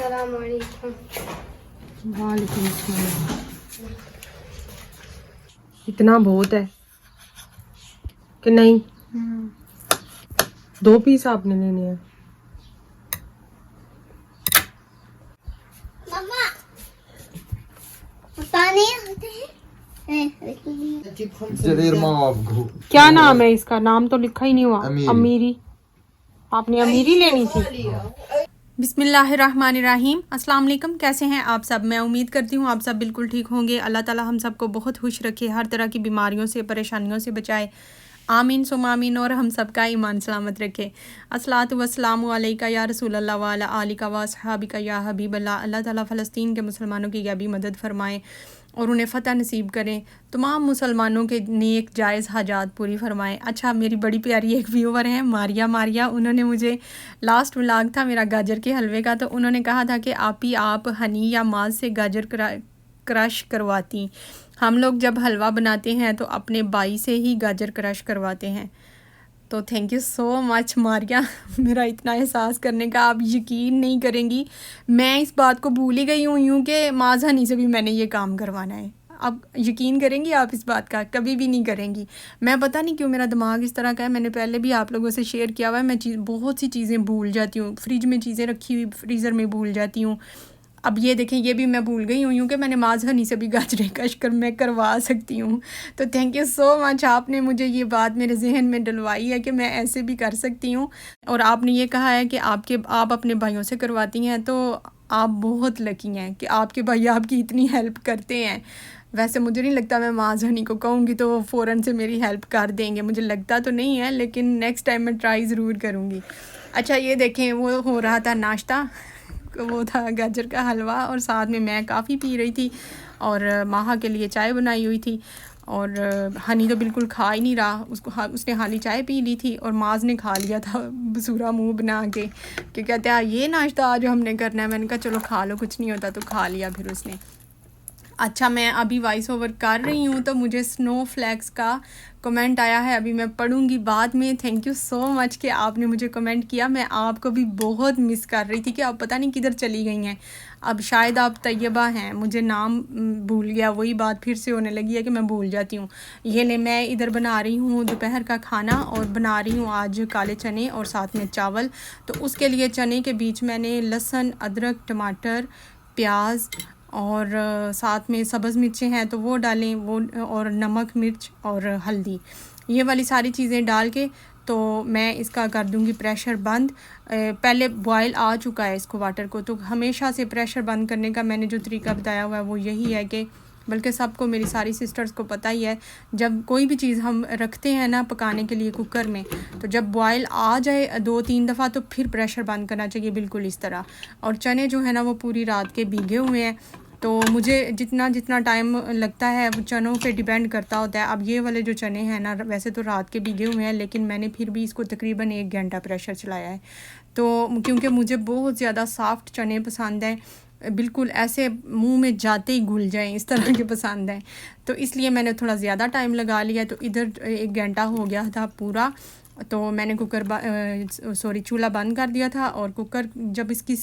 वालेकुम अस्सलाम। इतना बहुत है कि नहीं? 2 पीस आपने लेने हैं। मम्मा पानी आते हैं। क्या नाम है इसका? नाम तो लिखा ही नहीं हुआ। अमीरी। आपने अमीरी लेनी थी। बिस्मिल्लाहिर्रहमानिर्रहीम। अस्सलाम वालेकुम। कैसे हैं आप सब? मैं उम्मीद करती हूँ आप सब बिल्कुल ठीक होंगे। अल्लाह ताला हम सबको बहुत खुश रखे, हर तरह की बीमारियों से, परेशानियों से बचाए। आमीन सुम आमीन। और हम सबका ईमान सलामत रखे। अस्सलातु वस्सलामु अलैका या रसूलल्लाह व अला आलिका व अस्हाबिका या हबीबल्लाह। अल्लाह ताला फ़लस्तीन के मुसलमानों की गैबी मदद फरमाए और उन्हें फ़तह नसीब करें। तमाम मुसलमानों के नेक जायज़ हाजात पूरी फरमाएं। अच्छा, मेरी बड़ी प्यारी एक व्यूवर हैं मारिया। उन्होंने मुझे लास्ट व्लॉग था मेरा गाजर के हलवे का, तो उन्होंने कहा था कि आप हनी या माज़ से गाजर क्रश करवाती। हम लोग जब हलवा बनाते हैं तो अपने बाई से ही गाजर क्रश करवाते हैं। तो thank you so much Maria मेरा इतना एहसास करने का। आप यकीन नहीं करेंगी, मैं इस बात को भूल ही गई हूँ कि माज़ हनी से भी मैंने ये काम करवाना है। अब यकीन करेंगी आप इस बात का? कभी भी नहीं करेंगी। मैं पता नहीं क्यों मेरा दिमाग इस तरह का है। मैंने पहले भी आप लोगों से शेयर किया हुआ है, मैं बहुत सी चीज़ें भूल जाती हूँ। फ्रिज में चीज़ें रखी हुई फ्रीज़र में भूल जाती हूँ। अब ये देखें, ये भी मैं भूल गई हूँ कि मैंने माज़ हनी से भी गाजरें कश कर मैं करवा सकती हूँ। तो थैंक यू सो मच, आपने मुझे ये बात मेरे जहन में डलवाई है कि मैं ऐसे भी कर सकती हूँ। और आपने ये कहा है कि आप अपने भाइयों से करवाती हैं, तो आप बहुत लकी हैं कि आपके भाई आपकी इतनी हेल्प करते हैं। वैसे मुझे नहीं लगता मैं माज़ हनी को कहूँगी तो वो फ़ौरन से मेरी हेल्प कर देंगे, मुझे लगता तो नहीं है, लेकिन नेक्स्ट टाइम मैं ट्राई ज़रूर करूँगी। अच्छा, ये देखें, वो हो रहा था नाश्ता, वो था गाजर का हलवा और साथ में मैं काफ़ी पी रही थी और माहा के लिए चाय बनाई हुई थी। और हनी तो बिल्कुल खा ही नहीं रहा, उसने हाली चाय पी ली थी और माज़ ने खा लिया था बसूरा मुंह बना के कि कहते हैं ये नाश्ता आज हमने करना है। मैंने कहा चलो खा लो, कुछ नहीं होता, तो खा लिया फिर उसने। अच्छा, मैं अभी वॉइस ओवर कर रही हूँ तो मुझे स्नो फ्लैक्स का कमेंट आया है, अभी मैं पढ़ूँगी बाद में। थैंक यू सो मच कि आपने मुझे कमेंट किया। मैं आपको भी बहुत मिस कर रही थी कि आप पता नहीं किधर चली गई हैं। अब शायद आप तैयबा हैं, मुझे नाम भूल गया, वही बात फिर से होने लगी है कि मैं भूल जाती हूँ। ये ले, मैं इधर बना रही हूँ दोपहर का खाना और बना रही हूँ आज काले चने और साथ में चावल। तो उसके लिए चने के बीच मैंने लहसुन, अदरक, टमाटर, प्याज और साथ में सब्ज़ मिर्चें हैं तो वो डालें, वो और नमक, मिर्च और हल्दी, ये वाली सारी चीज़ें डाल के तो मैं इसका कर दूंगी प्रेशर बंद। पहले बॉयल आ चुका है इसको वाटर को, तो हमेशा से प्रेशर बंद करने का मैंने जो तरीका बताया हुआ है वो यही है कि, बल्कि सबको, मेरी सारी सिस्टर्स को पता ही है, जब कोई भी चीज़ हम रखते हैं ना पकाने के लिए कुकर में, तो जब बॉयल आ जाए 2-3 दफ़ा तो फिर प्रेशर बंद करना चाहिए, बिल्कुल इस तरह। और चने जो है ना वो पूरी रात के भीगे हुए हैं, तो मुझे जितना टाइम लगता है वो चनों पे डिपेंड करता होता है। अब ये वाले जो चने हैं ना, वैसे तो रात के भीगे हुए हैं, लेकिन मैंने फिर भी इसको तकरीबन 1 घंटा प्रेशर चलाया है। तो क्योंकि मुझे बहुत ज़्यादा सॉफ्ट चने पसंद हैं, बिल्कुल ऐसे मुंह में जाते ही घुल जाएं, इस तरह के पसंद हैं, तो इसलिए मैंने थोड़ा ज़्यादा टाइम लगा लिया। तो इधर 1 घंटा हो गया था पूरा, तो मैंने चूल्हा बंद कर दिया था। और कुकर जब इसकी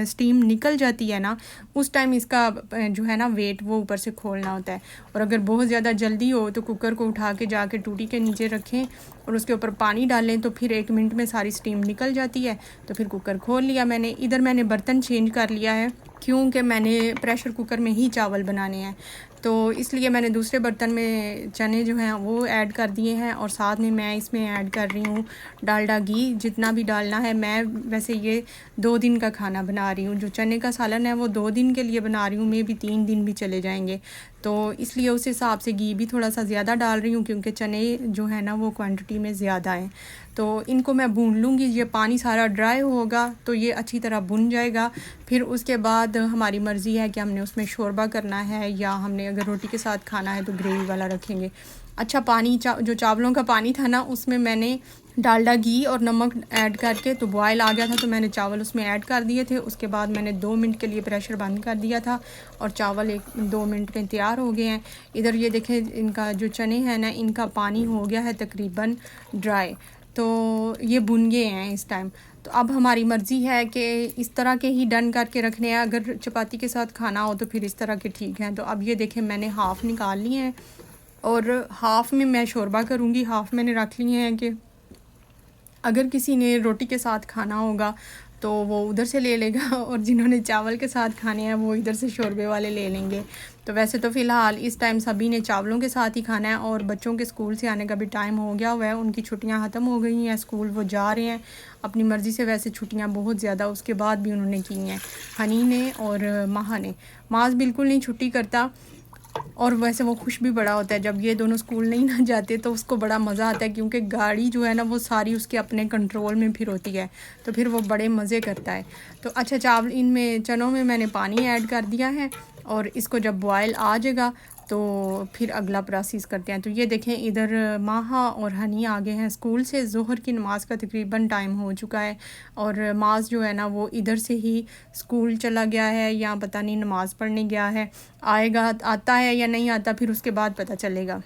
स्टीम निकल जाती है ना, उस टाइम इसका जो है ना वेट वो ऊपर से खोलना होता है। और अगर बहुत ज़्यादा जल्दी हो तो कुकर को उठा के जाके टूटी के नीचे रखें और उसके ऊपर पानी डालें, तो फिर 1 मिनट में सारी स्टीम निकल जाती है। तो फिर कुकर खोल लिया मैंने। इधर मैंने बर्तन चेंज कर लिया है क्योंकि मैंने प्रेशर कुकर में ही चावल बनाने हैं, तो इसलिए मैंने दूसरे बर्तन में चने जो हैं वो ऐड कर दिए हैं। और साथ में मैं इसमें ऐड कर रही हूँ डालडा घी, जितना भी डालना है। मैं वैसे ये 2 दिन का खाना बना रही हूँ, जो चने का सालन है वो 2 दिन के लिए बना रही हूँ, मे भी 3 दिन भी चले जाएंगे, तो इसलिए उस हिसाब से घी भी थोड़ा सा ज़्यादा डाल रही हूँ क्योंकि चने जो है ना वो क्वांटिटी में ज़्यादा हैं। तो इनको मैं भून लूँगी, ये पानी सारा ड्राई होगा तो ये अच्छी तरह भुन जाएगा। फिर उसके बाद हमारी मर्ज़ी है कि हमने उसमें शोरबा करना है या हमने अगर रोटी के साथ खाना है तो ग्रेवी वाला रखेंगे। अच्छा, पानी जो चावलों का पानी था ना, उसमें मैंने डालडा घी और नमक ऐड करके, तो बॉयल आ गया था तो मैंने चावल उसमें ऐड कर दिए थे। उसके बाद मैंने 2 मिनट के लिए प्रेशर बंद कर दिया था और चावल 1-2 मिनट में तैयार हो गए हैं। इधर ये देखें, इनका जो चने हैं ना, इनका पानी हो गया है तकरीबन ड्राई। तो ये भुन गए हैं इस टाइम। तो अब हमारी मर्ज़ी है कि इस तरह के ही डन करके रखने हैं, अगर चपाती के साथ खाना हो तो फिर इस तरह के ठीक हैं। तो अब ये देखें मैंने हाफ़ निकाल लिए हैं और हाफ़ में मैं शोरबा करूँगी, हाफ़ मैंने रख लिए हैं कि अगर किसी ने रोटी के साथ खाना होगा तो वो उधर से ले लेगा और जिन्होंने चावल के साथ खाने हैं वो इधर से शोरबे वाले ले लेंगे। तो वैसे तो फ़िलहाल इस टाइम सभी ने चावलों के साथ ही खाना है और बच्चों के स्कूल से आने का भी टाइम हो गया हुआ है, उनकी छुट्टियां ख़त्म हो गई हैं, स्कूल वो जा रहे हैं अपनी मर्ज़ी से। वैसे छुट्टियां बहुत ज़्यादा उसके बाद भी उन्होंने की हैं, हनी ने और माह ने। माज बिल्कुल नहीं छुट्टी करता और वैसे वो खुश भी बड़ा होता है जब ये दोनों स्कूल नहीं ना जाते, तो उसको बड़ा मज़ा आता है क्योंकि गाड़ी जो है ना वो सारी उसके अपने कंट्रोल में फिर होती है, तो फिर वो बड़े मज़े करता है। तो अच्छा चावल इनमें चनों में मैंने पानी ऐड कर दिया है और इसको जब बॉयल आ जाएगा तो फिर अगला प्रोसेस करते हैं। तो ये देखें इधर माहा और हनी आ गए हैं स्कूल से, ज़ोहर की नमाज़ का तकरीबन टाइम हो चुका है और माज जो है ना वो इधर से ही स्कूल चला गया है या पता नहीं नमाज़ पढ़ने गया है, आएगा आता है या नहीं आता फिर उसके बाद पता चलेगा।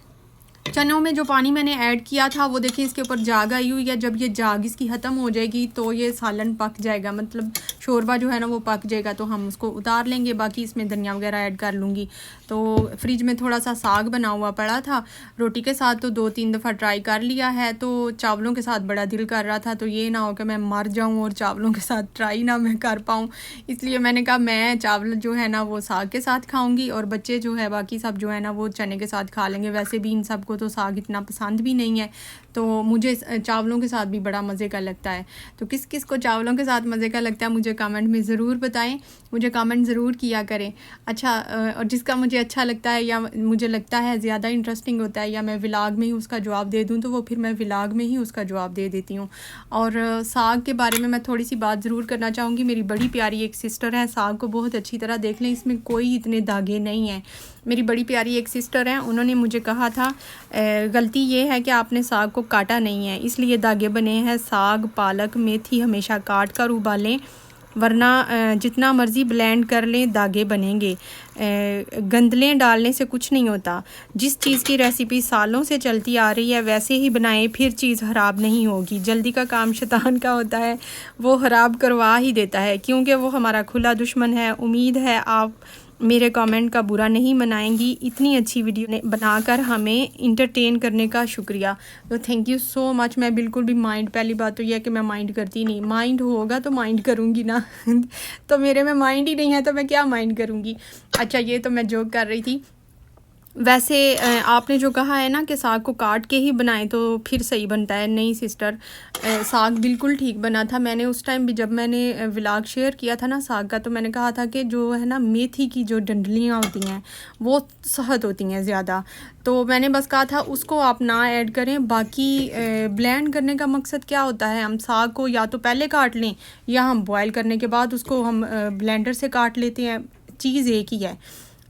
चनों में जो पानी मैंने ऐड किया था वो देखिए इसके ऊपर जाग आई हुई है, जब ये जाग इसकी ख़त्म हो जाएगी तो ये सालन पक जाएगा, मतलब शोरबा जो है ना वो पक जाएगा, तो हम उसको उतार लेंगे। बाकी इसमें धनिया वगैरह ऐड कर लूँगी। तो फ्रिज में थोड़ा सा साग बना हुआ पड़ा था रोटी के साथ, तो 2-3 दफ़ा ट्राई कर लिया है, तो चावलों के साथ बड़ा दिल कर रहा था, तो ये ना हो कि मैं मर जाऊँ और चावलों के साथ ट्राई ना मैं कर पाऊँ, इसलिए मैंने कहा मैं चावल जो है ना वो साग के साथ खाऊँगी और बच्चे जो है बाकी सब जो है ना वो चने के साथ खा लेंगे। वैसे भी इन सबको तो साग इतना पसंद भी नहीं है, तो मुझे चावलों के साथ भी बड़ा मज़े का लगता है। तो किस किस को चावलों के साथ मज़े का लगता है मुझे कमेंट में ज़रूर बताएं, मुझे कमेंट ज़रूर किया करें। अच्छा और जिसका मुझे अच्छा लगता है या मुझे लगता है ज़्यादा इंटरेस्टिंग होता है या मैं व्लॉग में ही उसका जवाब दे दूँ तो वो फिर मैं व्लॉग में ही उसका जवाब दे देती हूँ। और साग के बारे में मैं थोड़ी सी बात ज़रूर करना चाहूँगी। मेरी बड़ी प्यारी एक सिस्टर है, साग को बहुत अच्छी तरह देख लें, इसमें कोई इतने दागे नहीं हैं। मेरी बड़ी प्यारी एक सिस्टर है, उन्होंने मुझे कहा था गलती ये है कि आपने साग को काटा नहीं है इसलिए दागे बने हैं। साग पालक मेथी हमेशा काट कर उबालें वरना जितना मर्ज़ी ब्लेंड कर लें दागे बनेंगे। गंदलें डालने से कुछ नहीं होता। जिस चीज़ की रेसिपी सालों से चलती आ रही है वैसे ही बनाएं, फिर चीज़ ख़राब नहीं होगी। जल्दी का काम शैतान का होता है, वो ख़राब करवा ही देता है क्योंकि वो हमारा खुला दुश्मन है। उम्मीद है आप मेरे कमेंट का बुरा नहीं मनाएंगी। इतनी अच्छी वीडियो बनाकर हमें इंटरटेन करने का शुक्रिया, तो थैंक यू सो मच। मैं बिल्कुल भी माइंड, पहली बात तो यह है कि मैं माइंड करती नहीं, माइंड होगा तो माइंड करूँगी ना तो मेरे में माइंड ही नहीं है तो मैं क्या माइंड करूँगी। अच्छा ये तो मैं जोक कर रही थी। वैसे आपने जो कहा है ना कि साग को काट के ही बनाएं तो फिर सही बनता है, नहीं सिस्टर साग बिल्कुल ठीक बना था। मैंने उस टाइम भी जब मैंने व्लॉग शेयर किया था ना साग का, तो मैंने कहा था कि जो है ना मेथी की जो डंडलियाँ होती हैं वो सख्त होती हैं ज़्यादा, तो मैंने बस कहा था उसको आप ना ऐड करें। बाकी ब्लेंड करने का मकसद क्या होता है, हम साग को या तो पहले काट लें या हम बॉयल करने के बाद उसको हम ब्लेंडर से काट लेते हैं, चीज़ एक ही है।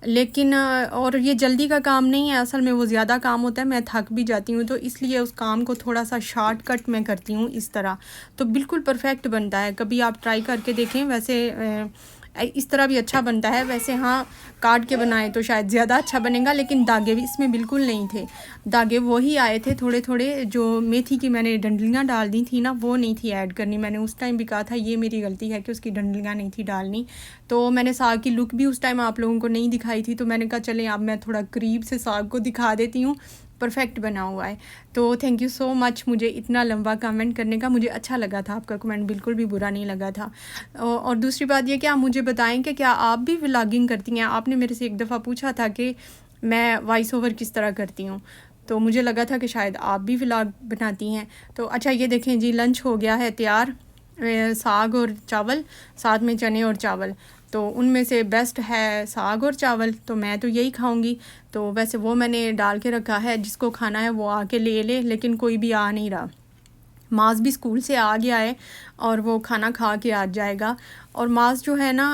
लेकिन और ये जल्दी का काम नहीं है, असल में वो ज़्यादा काम होता है, मैं थक भी जाती हूँ, तो इसलिए उस काम को थोड़ा सा शॉर्टकट में करती हूँ इस तरह, तो बिल्कुल परफेक्ट बनता है। कभी आप ट्राई करके देखें, वैसे इस तरह भी अच्छा बनता है। वैसे हाँ काट के बनाए तो शायद ज़्यादा अच्छा बनेगा, लेकिन दागे भी इसमें बिल्कुल नहीं थे। दागे वही आए थे थोड़े थोड़े, जो मेथी की मैंने डंडलियाँ डाल दी थी ना वो नहीं थी ऐड करनी। मैंने उस टाइम भी कहा था ये मेरी गलती है कि उसकी डंडलियाँ नहीं थी डालनी। तो मैंने साग की लुक भी उस टाइम आप लोगों को नहीं दिखाई थी, तो मैंने कहा चलें अब मैं थोड़ा करीब से साग को दिखा देती हूँ, परफेक्ट बना हुआ है। तो थैंक यू सो मच मुझे इतना लंबा कमेंट करने का, मुझे अच्छा लगा था आपका कमेंट, बिल्कुल भी बुरा नहीं लगा था। और दूसरी बात ये कि आप मुझे बताएं कि क्या आप भी व्लॉगिंग करती हैं। आपने मेरे से एक दफ़ा पूछा था कि मैं वॉइस ओवर किस तरह करती हूँ, तो मुझे लगा था कि शायद आप भी व्लॉग बनाती हैं। तो अच्छा ये देखें जी लंच हो गया है तैयार, साग और चावल, साथ में चने और चावल, तो उनमें से बेस्ट है साग और चावल, तो मैं तो यही खाऊंगी। तो वैसे वो मैंने डाल के रखा है, जिसको खाना है वो आके ले ले, लेकिन कोई भी आ नहीं रहा। माज भी स्कूल से आ गया है और वो खाना खा के आ जाएगा। और माज जो है ना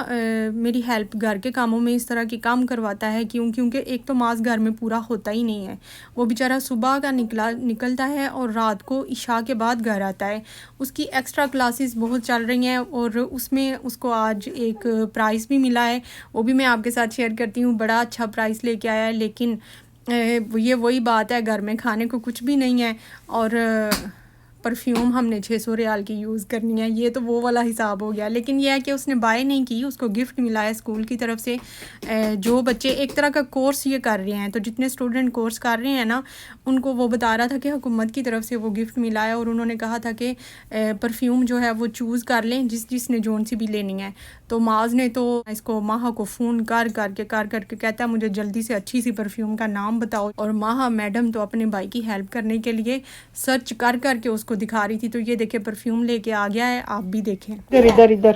मेरी हेल्प घर के कामों में इस तरह की काम करवाता है, क्योंकि एक तो माज घर में पूरा होता ही नहीं है, वो बेचारा सुबह का निकलता है और रात को इशा के बाद घर आता है। उसकी एक्स्ट्रा क्लासेस बहुत चल रही हैं और उसमें उसको आज एक प्राइज़ भी मिला है, वो भी मैं आपके साथ शेयर करती हूँ। बड़ा अच्छा प्राइज़ लेके आया है, लेकिन ये वही बात है, घर में खाने को कुछ भी नहीं है और परफ्यूम हमने 600 रियाल की यूज़ करनी है, ये तो वो वाला हिसाब हो गया। लेकिन यह है कि उसने बाय नहीं की, उसको गिफ्ट मिला है स्कूल की तरफ से। जो बच्चे एक तरह का कोर्स ये कर रहे हैं, तो जितने स्टूडेंट कोर्स कर रहे हैं ना, उनको वो बता रहा था कि हुकूमत की तरफ से वो गिफ्ट मिला है, और उन्होंने कहा था कि परफ्यूम जो है वो चूज़ कर लें जिसने जोन सी भी लेनी है। तो माज ने तो इसको माहा को फ़ोन कर करके कहता है मुझे जल्दी से अच्छी सी परफ्यूम का नाम बताओ। और माहा मैडम तो अपने भाई की हेल्प करने के लिए सर्च कर करके उसको दिखा रही थी। तो ये देखे परफ्यूम लेके आ गया है, आप भी देखें। इधर इधर इधर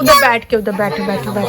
उधर बैठ के उधर बैठो बैठो बैठो।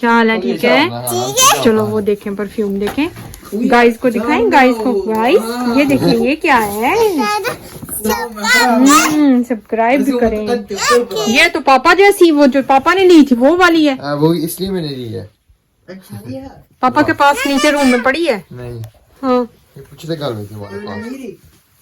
क्या हाल है? ठीक है, चलो वो देखें, परफ्यूम देखें, गाइस को दिखाएं, गाइस को। गाइस ये देखिए, ये क्या है? सब्सक्राइब भी करें। ये तो पापा जैसी, वो जो पापा ने ली थी वो वाली है। वो इसलिए मैंने ली है। पापा के पास नीचे रूम में पड़ी है। नहीं हाँ ये पूछते कल में थी हमारे पास।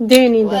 दे नहीं दे।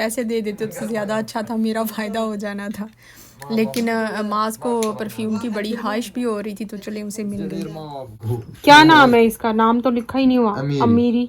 पैसे दे देते तो ज़्यादा अच्छा था, मेरा फ़ायदा हो जाना था। लेकिन माज को परफ्यूम की बड़ी ख्वाहिश भी हो रही थी, तो चले उसे मिल गई। क्या नाम है इसका? नाम तो लिखा ही नहीं हुआ। अमीरी। अमीरी।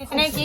कितने की?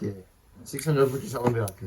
की है 647 रियाल की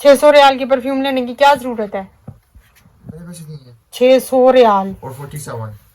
600 रियाल की परफ्यूम लेने की क्या जरूरत है? मेरे पास नहीं है 600 रियाल और 47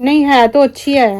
नहीं है तो अच्छी है।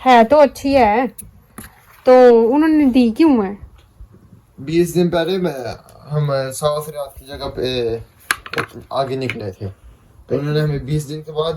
है तो अच्छी है, तो उन्होंने दी क्यों है? 20 दिन पहले हम 100 रियाल की जगह पे आगे निकले थे तो उन्होंने हमें 20 दिन के बाद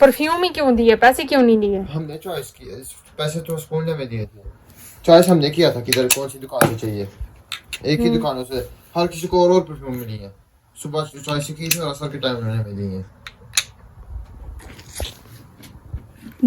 परफ्यूम ही क्यों दिए? पैसे क्यों नहीं दिए? हमने चॉइस की पैसे तो स्कूल ने में दिए थे चॉइस हमने किया था किधर कौन सी दुकान से चाहिए एक ही दुकानों से हर किसी को और परफ्यूम मिली है सुबह चॉइस की थी और असर के टाइम उन्होंने हमें दी है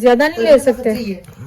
ज्यादा नहीं ले सकते।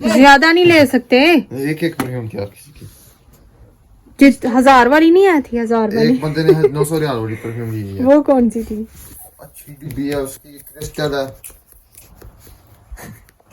ज्यादा नहीं ले सकते। एक परफ्यूम थी हर किसी की जिस 1000 वाली नहीं आई थी? 1000 वाली एक बंदे ने 900 रियाल वाली परफ्यूम ली है वो कौन सी थी? अच्छी डिब्बी है उसकी क्रिस्टल है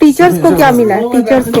टीचर्स को क्या मिला है? टीचर्स को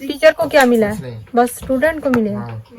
टीचर को क्या मिला है? नहीं बस स्टूडेंट को मिले हैं।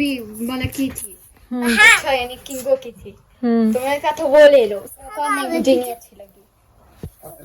भी मतलब की थी, अच्छा यानी किंगो की थी। तो मैंने कहा था वो ले लो, उसने कहा नहीं मुझे नहीं अच्छी लगी।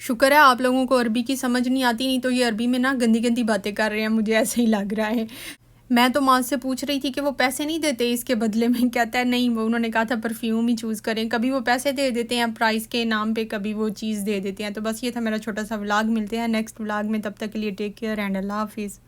शुक्र है आप लोगों को अरबी की समझ नहीं आती, नहीं तो ये अरबी में ना गंदी गंदी बातें कर रहे हैं, मुझे ऐसे ही लग रहा है। मैं तो माँ से पूछ रही थी कि वो पैसे नहीं देते इसके बदले में, कहता है नहीं, वो उन्होंने कहा था परफ्यूम ही चूज़ करें। कभी वो पैसे दे देते हैं प्राइस के नाम पे, कभी वो चीज़ दे देते हैं। तो बस ये था मेरा छोटा सा व्लॉग, मिलते हैं नेक्स्ट व्लॉग में, तब तक के लिए टेक केयर एंड अल्लाह हाफिज़।